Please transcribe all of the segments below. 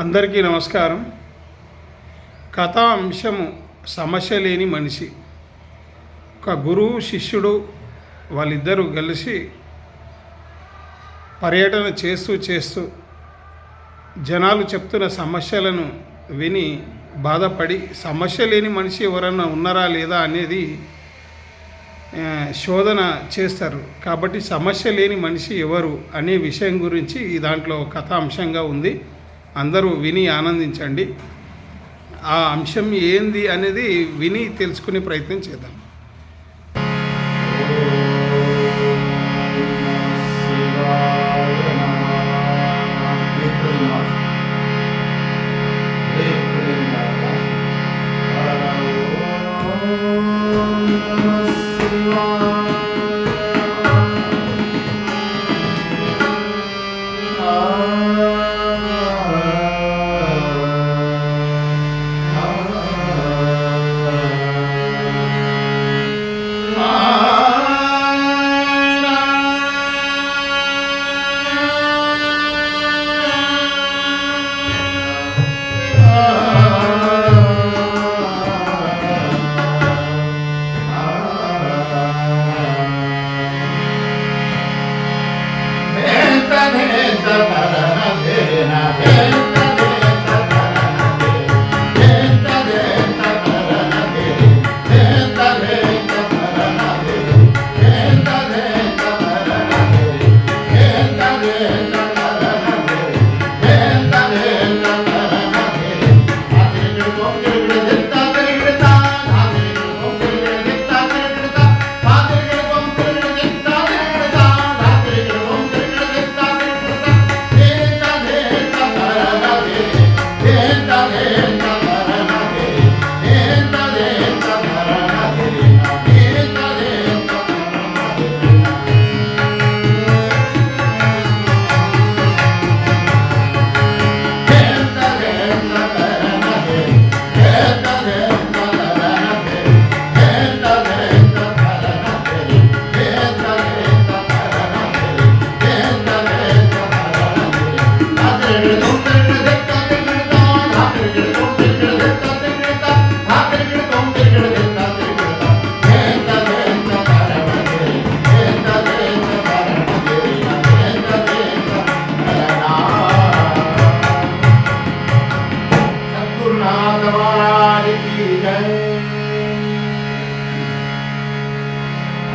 అందరికీ నమస్కారం. కథా అంశము సమస్య లేని మనిషి. ఒక గురువు శిష్యుడు వాళ్ళిద్దరూ కలిసి పర్యటన చేస్తూ జనాలు చెప్తున్న సమస్యలను విని బాధపడి సమస్య లేని మనిషి ఎవరన్నా ఉన్నారా లేదా అనేది శోధన చేస్తారు. కాబట్టి సమస్య లేని మనిషి ఎవరు అనే విషయం గురించి దాంట్లో కథా అంశంగా ఉంది. అందరూ విని ఆనందించండి. ఆ అంశం ఏంది అనేది విని తెలుసుకునే ప్రయత్నం చేద్దాం.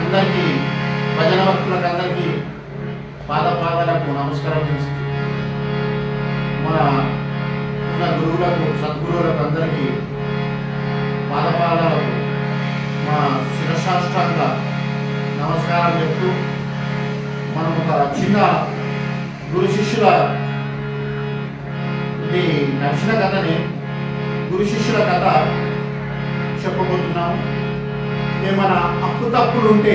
అందరికీ భజన భక్తులకు అందరికీ పాదాలకు నమస్కారం చేస్తూ మన ఉన్న గురువులకు సద్గురువులకు అందరికీ పాదాలకు మా శిరసాష్టాంగ నమస్కారం చెప్తూ మనం ఒక చిన్న గురు శిష్యుల ఇది నడిచిన కథని గురు శిష్యుల కథ చెప్పబోతున్నాము. ఏమైనా అప్పు తప్పులు ఉంటే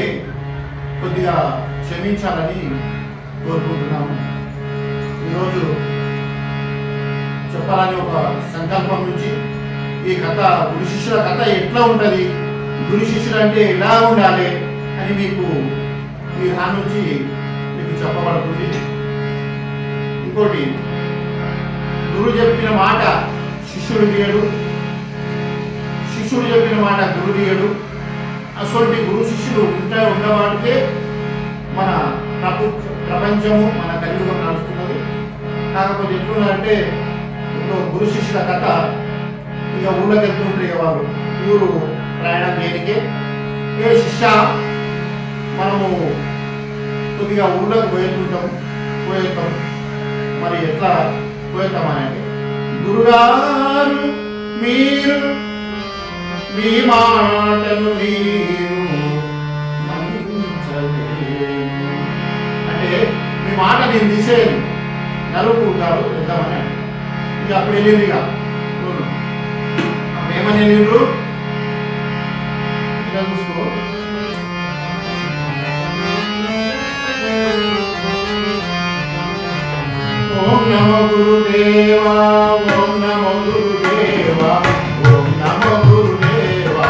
కొద్దిగా క్షమించాలని కోరుకుంటున్నాము. ఈరోజు చెప్పాలని ఒక సంకల్పం నుంచి ఈ కథ గురు శిష్యుల కథ ఎట్లా ఉంటుంది, గురు శిష్యులు అంటే ఎలా ఉండాలి అని మీకు ఈ దాని నుంచి మీకు చెప్పబడుతుంది. ఇంకోటి, గురువు చెప్పిన మాట శిష్యుడు తీయడు, శిష్యుడు చెప్పిన మాట గురువు తీయడు. అసలు గురు శిష్యులు ఉన్నవాటికే మన ప్రపంచము మన కలియుగం నడుస్తున్నది. కాకపోతే ఎట్లున్నారంటే ఇప్పుడు గురు శిష్యుల కథ ఇక ఊళ్ళకి వెళ్తుంటారు. ఇక వాళ్ళు ఊరు ప్రయాణం దేనికే ఏ శిష్య మనము కొద్దిగా ఊళ్ళకి పోయేస్తాం మరి ఎట్లా పోయేస్తామనంటే, గురుగారు మీరు మీ మాటలు మీరు అంటే మీ మాట నేను తీసేది నలుగురు కాదు వెళ్దామని. ఇక అప్పుడు వెళ్ళింది. ఇక ఏమని వెళ్ళిండ్రు ఇలా చూసుకో. ఓం నమో గురుదేవా, ఓం నమో గురుదేవా, ఓం నమో గురుదేవా,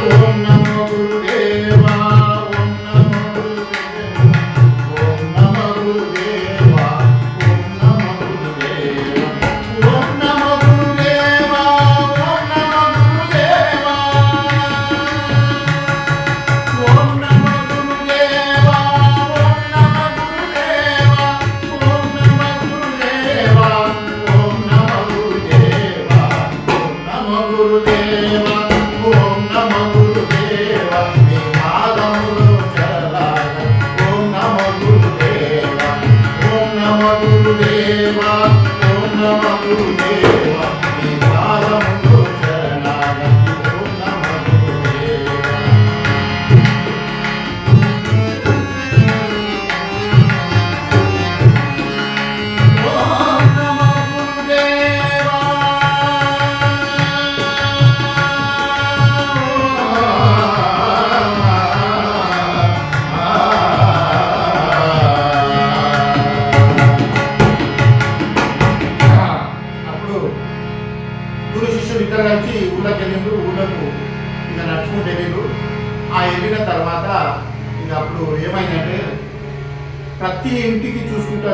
ఓం నమో గురుదేవా, ఓం నమో గురుదేవా, ఓం నమో గురుదేవా, ఓం నమో ఏమైందంటే ప్రతి ఇంటికి చూసుకుంటా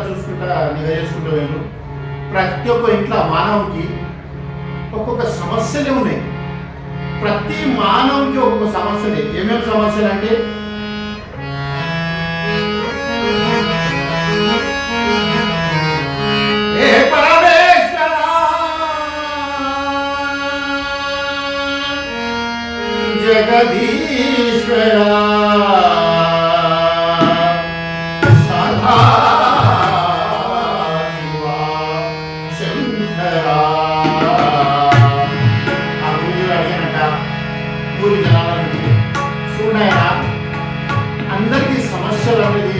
నిఘా చేసుకుంటూ వేరు ప్రతి ఒక్క ఇంట్లో మానవునికి ఒక్కొక్క సమస్యలే ఉన్నాయి. ప్రతి మానవునికి ఒక్కొక్క సమస్యలే. ఏమేమి సమస్యలు అంటే ఏ పరమేశ్వర జగదీశ్వర సదా శివ శంకర అడిగానట ఊరి జనాలను చూడాయన అందరికీ సమస్యలు అనేది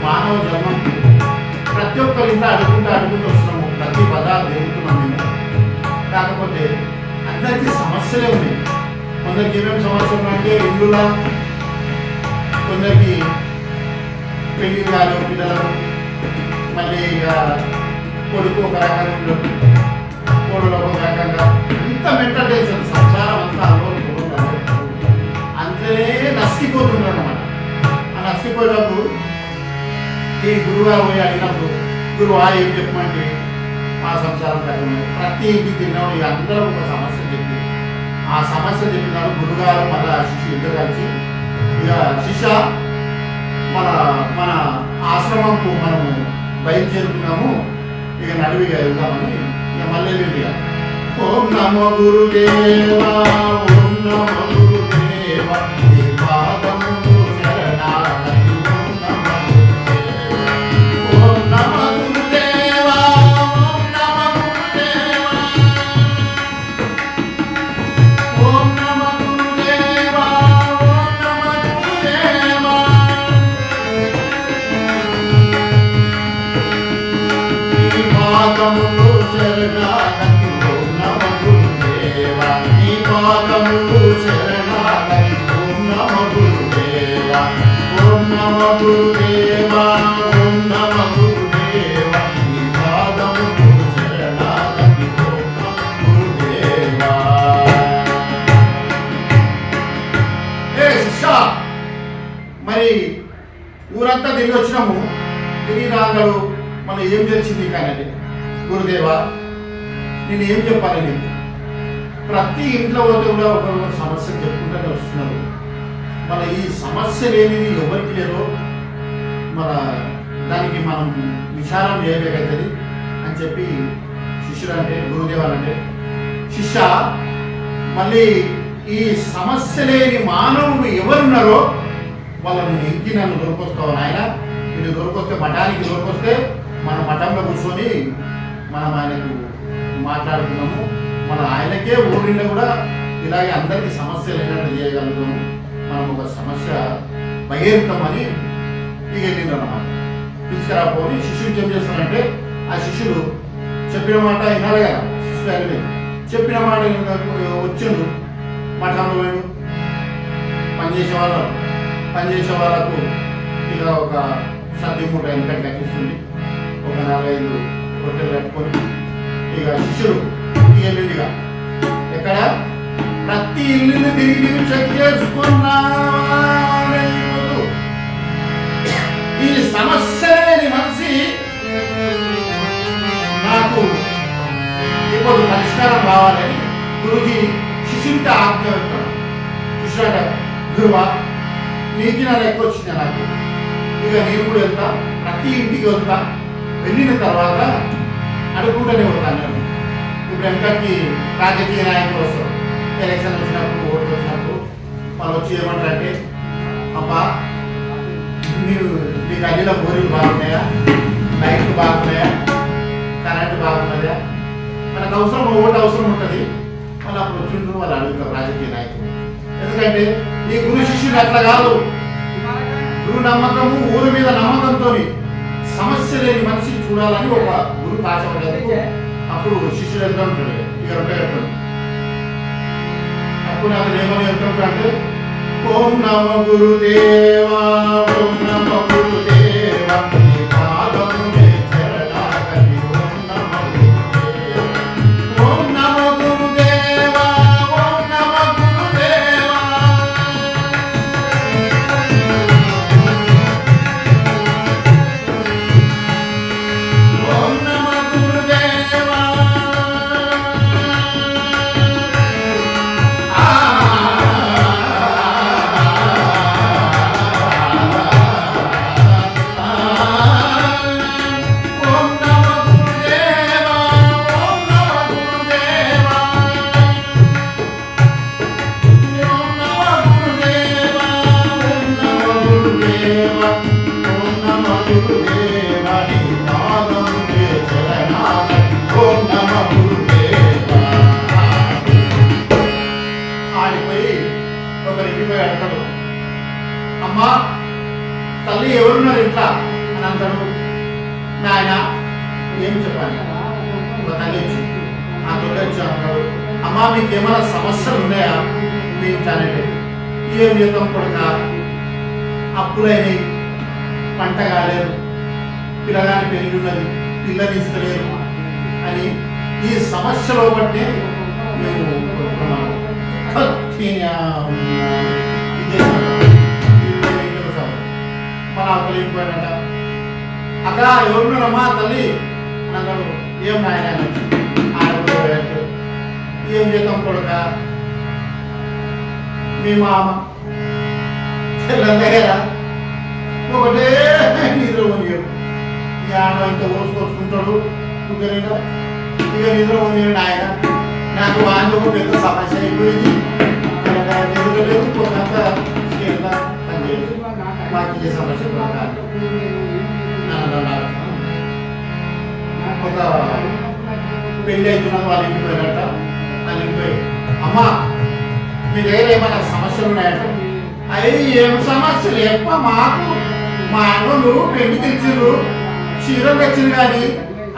మానవ జన్మం. ప్రతి ఒక్కరి ఇంట్లో అడుగుతూ వస్తున్నాము. ప్రతి పదాలు తిరుగుతున్నాం మేము. కాకపోతే అందరికీ సమస్యలే ఉన్నాయి. కొందరికి ఏమేమి సమస్యలు ఉన్నాయంటే ఇల్లులా, కొందరికి పెళ్లి కాదు పిల్లలకు, మళ్ళీ ఇక కొడుకు ఒక రకంగా ఉండదు, కోడలు ఒక రకంగా, ఇంత మెంటల్ టెన్షన్ సంసారం అంతా అంతనే నసిపోతుంటారు అన్నమాట. ఆ నసిపోయేటప్పుడు ఈ గురువుగారు పోయి అడిగినప్పుడు గురువా ఏం చెప్పమంటే మా సంసారం కట్టడం ప్రతి ఇంటికి తిన్నాడు. ఇక అందరూ ఒక సమస్య చెప్పి ఆ సమస్య చెప్పినాడు గురుగారు. మళ్ళా శిష్యు ఇద్దరు కలిసి ఇక శిష్య మన మన ఆశ్రమంకు మనము బయలుదేరుతున్నాము, ఇక నడువిగా వెళ్దామని ఇక మళ్ళీ వెళ్ళిగా ఓం నమో గురుదేవా ఓం నమో గురుదేవా పాదము శరణాగతి ఓం నమో గురుదేవా ఓం నమో గురుదేవా ఓం నమో గురుదేవా ఓం నమో గురుదేవా ఈ పాదము శరణాగతి ఓం నమో గురుదేవా ఈ పాదము శరణాగతి ఓం నమో గురుదేవా ఓం నమో గురుదేవా ఓం నమో గురుదేవా ఈ పాదము శరణాగతి ఓం నమో గురుదేవా. ఏ శిష్య, మరి ఊరంతా తిరిగి వచ్చినాము. తిరిగి రాగలరు మనం ఏం తెలిసింది కానీ గురుదేవా నేను ఏం చెప్పాలి నీకు? ప్రతి ఇంట్లో పోతే కూడా ఒకరు సమస్య చెప్పుకుంటూనే వస్తున్నారు. మన ఈ సమస్య లేనిది ఎవరికి లేదో మన దానికి మనం విచారం చేయలేకైతుంది అని చెప్పి శిష్యుడు అంటే గురుదేవాలంటే శిష్య మళ్ళీ ఈ సమస్య లేని మానవుడు ఎవరున్నారో వాళ్ళని ఎంకి నన్ను దొరికొస్తావు నాయన. నేను దొరికొస్తే మఠానికి దొరికొస్తే మన మఠంలో కూర్చొని మనం ఆయనకు మాట్లాడుతున్నాము. మన ఆయనకే ఊరిలో కూడా ఇలాగే అందరికీ సమస్యలు ఏంటంటే చేయగలుగుతాము. మనం ఒక సమస్య బహిర్తామని ఇక వెళ్ళిందన్నమాట. తీసుకురాపోని శిష్యుడు ఏం చేస్తానంటే ఆ శిష్యుడు చెప్పిన మాట వినాలి కదా. శిష్యుడు అనేది చెప్పిన మాట వచ్చిండు మఠంలో పోయాడు. పనిచేసే వాళ్ళకు ఇక ఒక సద్ది మూట వెనకటి కట్టిస్తుంది. ఒక 4-5 రొట్టెలు కట్టుకొని ఇక శిష్యుడు వెళ్ళిందిగా ఎక్కడ ప్రతి ఇల్లుని తిరిగి చెక్ చేసుకున్నా ఈ సమస్య లేని మనిషి నాకు ఇప్పుడు పరిష్కారం కావాలని గురుజీ శిష్యుడికి ఆజ్ఞ పెడతాడు. శిష్యుడు అంటే గురువా నీకు నాకు ఎక్కువ వచ్చింది నాకు, ఇక నేను కూడా వెళ్తా, ప్రతి ఇంటికి వెళ్తా, వెళ్ళిన తర్వాత అడుగుకుంటూనే వెళ్తాను నేను. ఇప్పుడు వెనకకి రాజకీయ నాయకులు వస్తారు, ఎలక్షన్ వచ్చినప్పుడు ఓట్లు వచ్చినప్పుడు వాళ్ళు వచ్చి ఏమంటారంటే అబ్బా మీరు మీ గల్లీలో బోరింగ్ బాగున్నాయా, లైట్లు బాగున్నాయా, కరెంటు బాగున్నదా, మనకు అవసరం ఓటు అవసరం ఉంటుంది. వాళ్ళు అప్పుడు వచ్చిండ్రు వాళ్ళు అడుగుతారు రాజకీయ నాయకులు. ఎందుకంటే ఈ గురు శిష్యుడు అట్లా కాదు. గురు నమ్మకము ఊరి మీద నమ్మకంతో సమస్య లేని మనిషి చూడాలని ఒక గురు ఆశపడేందుకు అప్పుడు శిష్యుడు వెళ్తూ ఉంటాడు. ఇక రొట్టె కట్టాడు అప్పుడు అతను ఏమని వెళ్తుంటా అంటే ఓం నమ గురుదేవా ఓం నమ గురుదేవా ఓం నమ గురుదేవా ఓం నమ గురుదేవా నాయన ఏం చెప్పాలి? ఒక తల్లి వచ్చి ఆ తొలి వచ్చి అన్నాడు, అమ్మా మీకు ఏమైనా సమస్యలు ఉన్నాయా మీ ఇంట్లోనే? ఏం చేద్దాం కొడుక, అప్పులైనవి, పంట కాలేదు, పిల్లగాని పెళ్లి ఉన్నది, పిల్లని ఇస్తలేరు అని ఈ సమస్యలో బట్టే మేము కొడుకున్నాము. మన అక్కలేకపోయాడట. అక్క ఎవరున్నారమ్మా తల్లి అని అన్నాడు. ఏం నాయన ఆడపోయాడు. ఏం చేద్దాం కొడుక, మీ మామ తెల్లగా ఒకటే నిద్ర పోనీయడు. ఈ ఆడ ఇంత ఓసుకొచ్చుకుంటాడు కుదరేడా. ఇక నిద్ర పోనీయడు ఆయన. నాకు వాంజకు పెద్ద సమస్య అయిపోయింది. నిద్రలేదు పోతాక పనిచేయదు. మాకు ఈ సమస్య ఒక పెళ్ళి అవుతున్నది వాళ్ళ ఇంటికి పోయినట్ట. వాళ్ళ ఇంటికి పోయి, అమ్మా మీ దగ్గర ఏమైనా సమస్యలు ఉన్నాయట? అవి ఏం సమస్యలు ఎప్ప మాకు? మా అన్నలు పెళ్లి తెచ్చిర్రు, చీరలు తెచ్చింది కానీ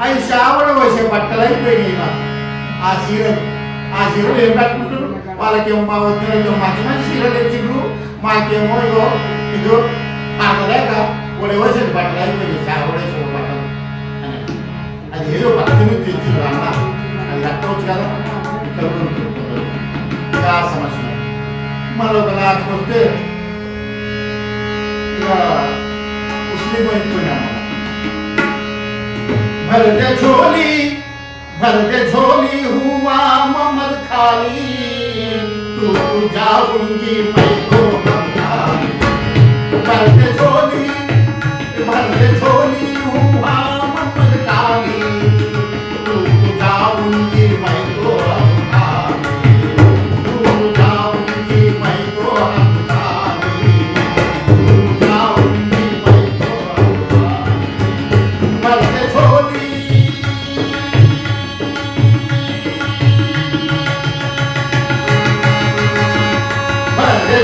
అవి చావడ వచ్చే బట్టలు అయిపోయినాయి. మాకు ఆ చీరలు ఏం కట్టుకుంటారు? వాళ్ళకేమో మా వద్ద మంచి మంచి చీరలు తెచ్చిండ్రు, మాకేమో ఇదో ఆడలేక ఒకటి వచ్చేది బట్టలు అయిపోయింది, చావడేసే బట్టలు అని. అది ఏదో బట్టలు తెచ్చిండ్రు అన్న, అది కట్టవచ్చు కదా. ఇక్కడ ఇక ఆ సమస్య మళ్ళీ ఒక లాస్ట్కి వస్తే ఇక ముస్లిం అయిపోయినాము. भरते झोली हुआ ममद खाली, तू जाऊंगी मैं तो खाली। भरते झोली हुआ ममद खाली, तू जाऊंगी मैं तो खाली। तू जाऊंगी मैं तो खाली, तू जाऊंगी मैं तो खाली। भरते झोली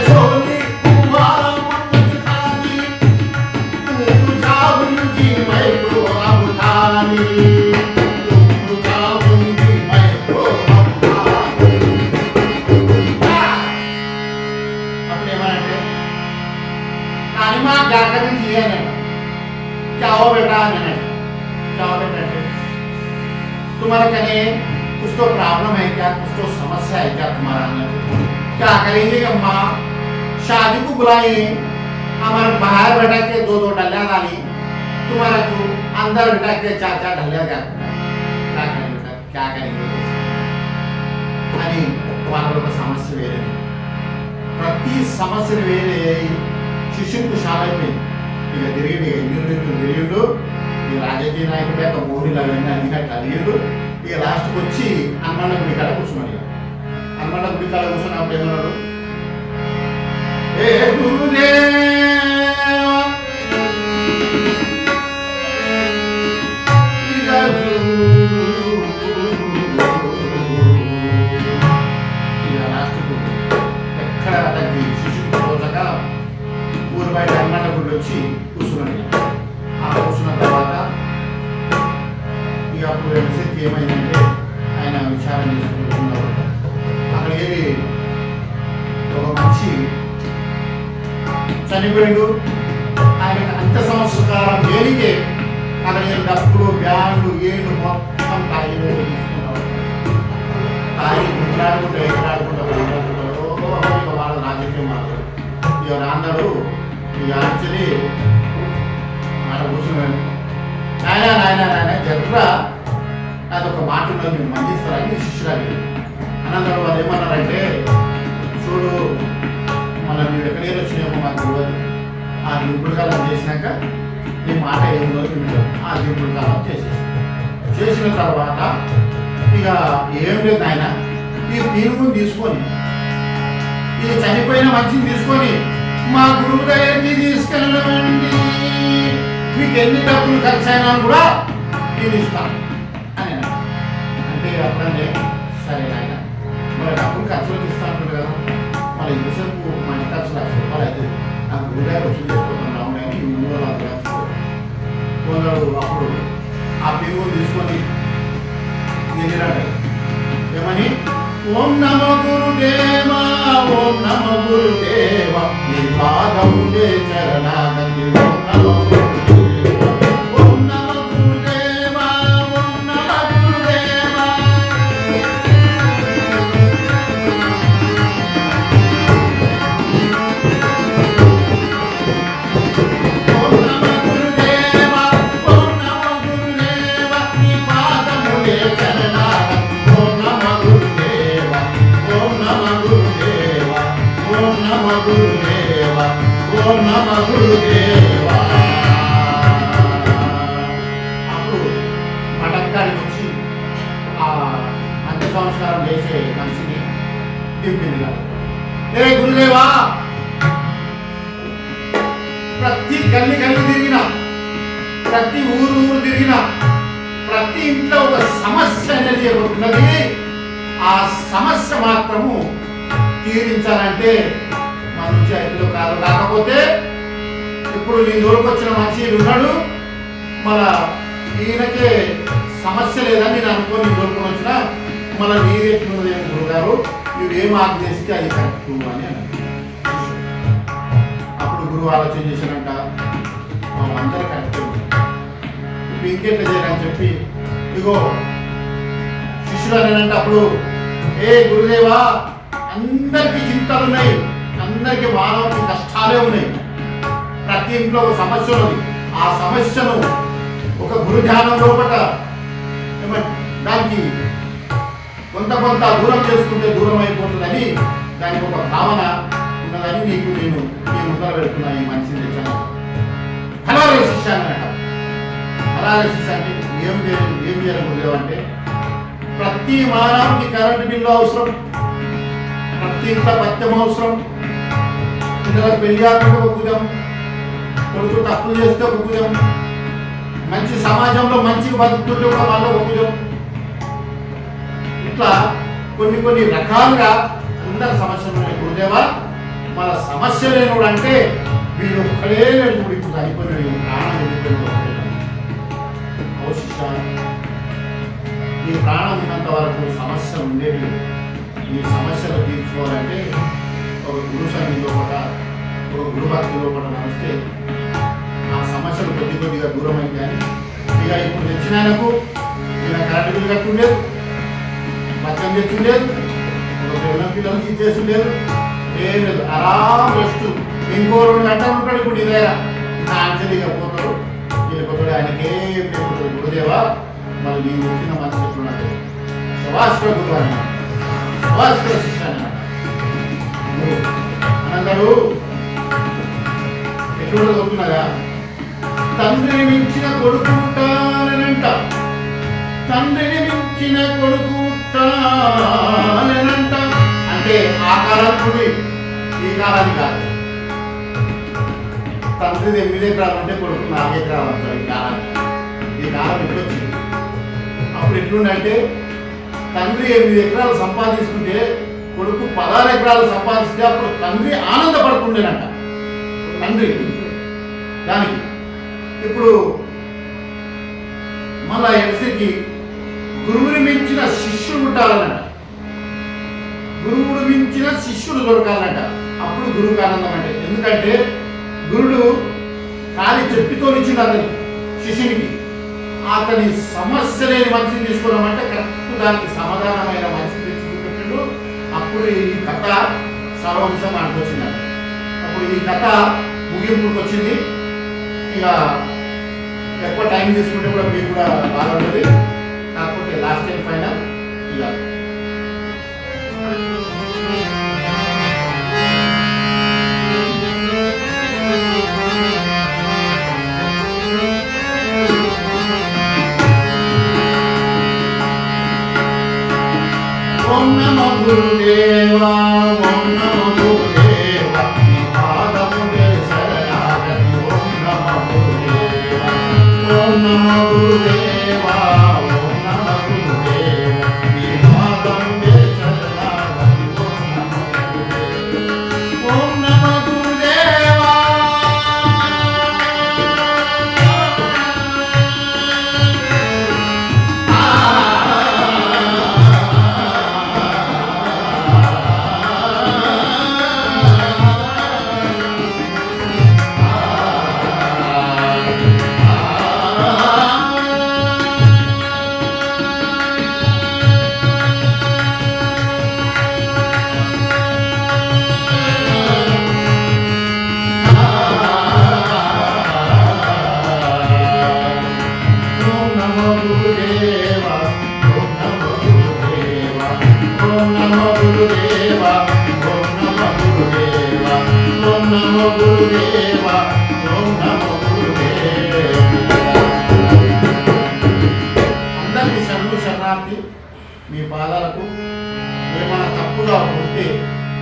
झोली हुआ ममद खाली, तू जाऊंगी मैं तो अब खाली। तू जाऊंगी मैं तो अब खाली। अपने माने नानी माँ क्या करनी चाहिए ना? क्या हो बेटा? मैंने क्या हो बेटा? तुम्हारे कहने कुछ तो प्रॉब्लम है क्या? कुछ तो समस्या है क्या तुम्हारा? क्या करेंगे अम्मा? शादी को बुलाए, हमारे बाहर बैठा के दो डलिया डाली, तुम्हारा को अंदर बैठा के चार डलिया क्या करेंगे? क्या करेंगे? అని వాళ్ళ సమస్య వేరే. ప్రతి సమస్య వేరే. శిష్యుకు షాలైపోయింది. ఇక తిరిగి తిరిగిండు. ఇక రాజకీయ నాయకుడే ఒక మోడీలు అవన్నీ అడిగినట్టు అడిగిండు. ఇక లాస్ట్కి వచ్చి హనుమాన్ గుడి కాడ కూర్చున్నాడు. హనుమాన్ గుడి కాడ కూర్చున్నప్పుడు ఏమన్నాడు? ఏ గురుదేవ ఎక్కడ తగ్గి శిశువుకి పోతాక ఊరు బయట హనుమాన్ గుడి వచ్చి కూర్చున్నాడు. ఆ కూర్చున్న తర్వాత ఇక అప్పుడు ఎంతసేపు ఏమైందంటే ఆయన విచారణ చేసుకుంటున్నారు. అక్కడికి వెళ్ళి ఒక మనిషి చనిపోయాడు. ఆయనకు అంత్య సంస్కారం దేనికే అక్కడ డబ్బులు బ్యాండ్లు ఏళ్ళు మొత్తం తాగి గుంట్లాడుకుంటూ ఎగరాడుకుంటూ వాళ్ళ రాజకీయం మాట్లాడు. ఇక రాన్నాడు. ఇక యాక్చువల్లీ ఆడ కూర్చున్నాడు. నాయన జట్రా అదొక మాట ఉన్నది, మీరు మందిస్తారని శిష్యురాలి అనంతరం వాళ్ళు ఏమన్నారంటే, చూడు మళ్ళీ నువ్వు ఎక్కడికి వచ్చినామో మాకు తెలియదు. ఆ దింపుడు కాలం చేసినాక నీ మాట ఏముందో వింటావు. ఆ దింపుడు కాలం చేసిన తర్వాత ఇక ఏం లేదు ఆయన, ఈ పీనుగుని తీసుకొని, ఇది చనిపోయిన మనిషిని తీసుకొని మా గురువు దగ్గరికి తీసుకెళ్ళండి, మీకు ఎన్ని డబ్బులు ఖర్చు అయినా కూడా నేను ఇస్తాను అని అంటే అప్పుడే సరే నాయన మరి డబ్బులు ఖర్చులకు ఇస్తా అంటాడు కదా, మరి ఇంతసేపు మంచి ఖర్చు ₹1,00,000 అయితే ఆ గురువు గారు వసూలు చేసుకుంటున్నాం కానీ ఈ ఊళ్ళో నాకు కొన్నాడు. అప్పుడు తెలియరాడు ఏమని ఓం నమో గురుదేవా ఓం నమో గురుదేవా నీ పాదములే శరణాగతి ఓం నమో గురుదేవా ఓం నమో గురుదేవా ఓం నమో గురుదేవా ఓం నమో గురుదేవా ఓం నమో గురుదేవా నీ పాదములే శరణాగతి ఓం నమో గురుదేవా ఓం నమో గురుదేవా ఓం నమో గురుదేవా ఓం నమో గురుదేవా అప్పుడు మఠంకాడికి వచ్చి ఆ అంత్య సంస్కారం చేసే మనిషిని దింపింది కదా ఏ గురుదేవా ప్రతి గల్లి తిరిగిన ప్రతి ఊరు తిరిగిన ప్రతి ఇంట్లో ఒక సమస్య అనేది ఉన్నది ఆ సమస్య మాత్రము తీరించాలంటే మన నుంచి ఐదులో కాదు కాకపోతే ఇప్పుడు నీ దూరకు వచ్చిన మనిషి ఉన్నాడు మన ఈయనకే సమస్య లేదని నేను అనుకోని దూరుకొని వచ్చిన మన నీరెట్లున్నదేమో గురుగారు మీరు ఏం ఆజ్ఞేస్తే అది కరెక్ట్ అని అన్నారు అప్పుడు గురువు ఆలోచన చేశారంట అందరూ కరెక్ట్ ఇప్పుడు ఇంకెట్లా చేయాలని చెప్పి ఇగో శిష్యుడు అనేనంటే అప్పుడు ఏ గురుదేవా అందరికీ చింతలు ఉన్నాయి అందరికీ మానవుకి కష్టాలే ఉన్నాయి ప్రతి ఇంట్లో ఒక సమస్య ఉన్నది ఆ సమస్యను ఒక గురు ధ్యానం లోపల దానికి కొంత దూరం చేసుకుంటే దూరం అయిపోతుందని దానికి ఒక భావన ఉన్నదని నీకు నేను ముందర పెడుతున్నా ఈ మనిషిని తెచ్చాను హలాల శిష్య అనమాట హలాల శిష్య అంటే ఏం చేయాలి గురుదేవ అంటే ప్రతి మానవుకి కరెంటు బిల్లు అవసరం ప్రతి ఇంట్లో పత్యం అవసరం పిల్లలకు పెళ్లి కాకుండా ఒక కుజం కొడుకు తప్పులు చేస్తే ఒక కుజం మంచి సమాజంలో మంచిగా బతుకుతుంటే కూడా మళ్ళీ ఒక కుజం ఇట్లా కొన్ని రకాలుగా అందరి సమస్యలు ఉన్నాయి గురుదేవా మన సమస్య లేనుడు అంటే వీడు ఒక్కడే ఇప్పుడు ఇప్పుడు చనిపోయిన ప్రాణం వెళ్ళిపోయిన ఈ ప్రాణం ఉన్నంత వరకు సమస్యలు ఉండేవి ఈ సమస్యలు తీర్చుకోవాలంటే ఒక గురు సన్నిధిలో ఒక గురు భక్తిలో కూడా నడిస్తే ఆ సమస్యలు కొద్దిగా దూరం అయింది కానీ ఇక ఇప్పుడు తెచ్చిన ఆయనకు ఈయన కరెంటు బిల్లు కట్టుండేది మద్యం తెచ్చుండేది ఒక పిల్లలకి ఇచ్చేస్తుండేది ఏం లేదు ఆరాం రెస్ట్ ఇంకో 2 గంటలు ఉంటాడు ఇప్పుడు నీ దగ్గర ఆంజలిగా పోతాడు వెళ్ళిపోతాడు ఆయనకేం లేకపోతాడు గురుదేవా మళ్ళీ నేను వచ్చిన మనసు ఎట్లున్నది శవాస్త్ర గురు అన్న శవాస్త్ర శిష్య అనందరు ఎటువంటి చెప్తున్నారా తండ్రిని మించిన కొడుకు ఉంటానంట తండ్రిని మించిన కొడుకు ఉంటానంట అంటే ఆ కాలానికి ఈ కాలానికి కాదు తండ్రి 8 ఎకరాలు ఉంటే కొడుకు 4 ఎకరాలు అంటారు ఈ కాలం ఎప్పుడు వచ్చింది అప్పుడు ఎట్లుందంటే తండ్రి 8 ఎకరాలు సంపాదిస్తుంటే కొడుకు 16 ఎకరాలు సంపాదిస్తే అప్పుడు తండ్రి ఆనందపడుతుండేనంట తండ్రి దానికి ఇప్పుడు మళ్ళా ఎడ్సికి గురువుని మించిన శిష్యుడు ఉంటారనంట గురువుడు మించిన శిష్యుడు దొరకాలంట అప్పుడు గురువుకి ఆనందం అంటే ఎందుకంటే గురుడు ఖాళీ చెప్పితోనిచ్చింది అతనికి శిష్యునికి అతని సమస్య లేని మనిషిని తీసుకున్నామంటే కరెక్ట్ దానికి సమాధానమైన మనిషిని తెచ్చి చూపెట్టాడు అప్పుడు ఈ కథ సర్వంశం అనుకొచ్చింది అప్పుడు ఈ కథ ముగింపుకి వచ్చింది ఇక ఎక్కువ టైం తీసుకుంటే కూడా మీకు కూడా బాగా ఉంటుంది కాకపోతే లాస్ట్ అండ్ ఫైనల్ ఇలా ఓం నమో గురుదేవా ఓం నమో గురుదేవా నీ పాదములే శరణాగతి ఓం నమో గురుదేవా ఓం నమో గురుదేవా ఓం నమో గురుదేవా నీ పాదములే శరణాగతి ఓం నమో గురుదేవా ఓం నమో గురుదేవా నమో గురుదేవ ఓం నమో గురుదేవ ఓం నమో గురుదేవ ఓం నమో గురుదేవ ఓం నమో గురుదేవ ఓం నమో గురుదేవ. అందరికీ శరణార్థి. మీ పాదాలకు ఏమైనా తప్పుగా ఉంటే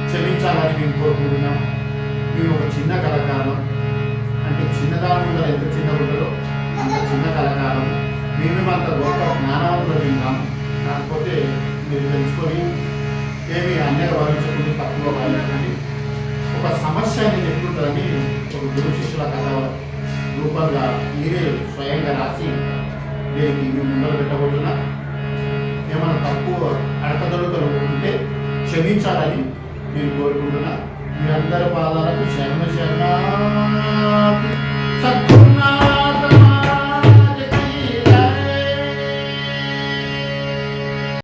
క్షమించాలని మేము కోరుకుంటున్నాం. మేము ఒక చిన్న కళాకారం, అంటే చిన్నదాని ముందర ఎంత చిన్నగా ఉంటుందో అంత చిన్న కళాకారం. మేమేమంత గొప్ప జ్ఞానవంతులు విన్నాం. కాకపోతే మీరు తెలుసుకొని ఏమి అన్యాయ భావించకుండా తప్పుగా భావించండి. ఒక సమస్య అనేది ఎట్లుంటుందని ఒక గురు శిష్యుల కథ రూపంగా మీరే స్వయంగా రాసి దీనికి మేము ముందర పెట్టబోతున్నా. ఏమైనా తప్పు అడకదొడకలు ఉంటే క్షమించాలని నేను కోరుకుంటున్నా. మీ అందరి పాదాలకు శరణ